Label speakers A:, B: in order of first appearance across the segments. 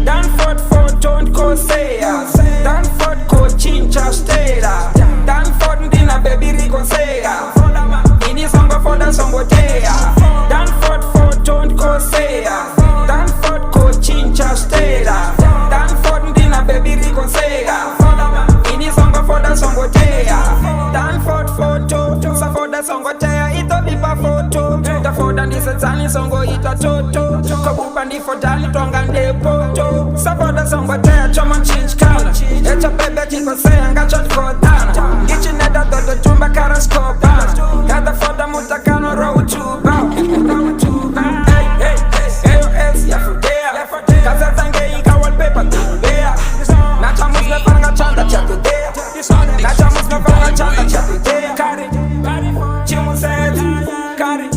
A: Dan fort for don't go say ya. Dan fort go chincha stera. Dan fort dina baby rico say ya. Ini songo for the songo teya. Dan fort for don't go say ya. Dan fort go chincha stera. Dan fort dina baby rico say ya. Ini songo for the songo teya. Dan fort photo, sa for the songo teya. Ito bipa photo. The foda ni setani songo ita toto. Kabupa ni foda ni tonga ndepoto. Sa for the songo teya choma change color. Echa bebe kiko say anga chot kodana. Gichi neda dodo tumba karaskopa. Kada foda mutakano road to bow. Hey, hey, hey, AOS ya fudea. Kaza tange ika wallpaper tubea. Nacha musle fanga chanda chatu dea. Nacha musle fanga chanda chatu dea. Kari, chimu said, kari.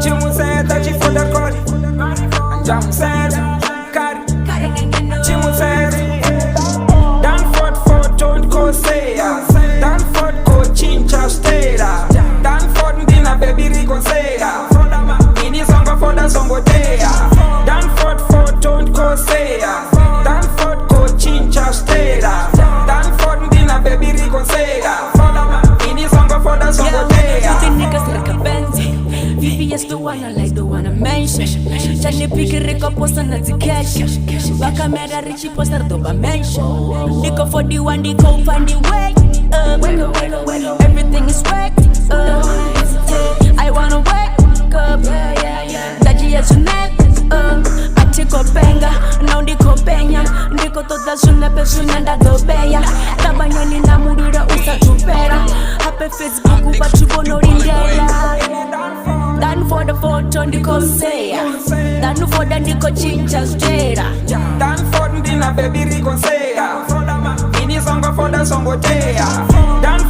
A: Chimu said that you for the kori. Anjamu said, kari. Chimu said, Dan fort for don't go say ya. Dan fort go chincha stera. Dan fort dina baby rico say ya. Ini songo for the songo teya. Dan fort for don't go say ya. Dan fort go chincha stera. Dan fort dina baby rico say ya. Ini songo for the songo teya.
B: The niggas like a Bentley. VVS the one I like, the one I mention. Johnny Picky Rico post on the cash. Waka mera Richie poster doba mention. Nico for the one, the cope and the way. Everything is whack. I wanna wake up. Daji ya sunet. Atiko benga, now ndiko benya. Ndiko toda suna pesuna ndagobeya. Tabanyoni na murira usatupera. Happy Facebook bachubono rindera. Dan for the photo ndiko seya. Danu for the ndiko chincha stera.
A: Dan fort dina baby rico say ya. Ini songo for the songo teya. Dan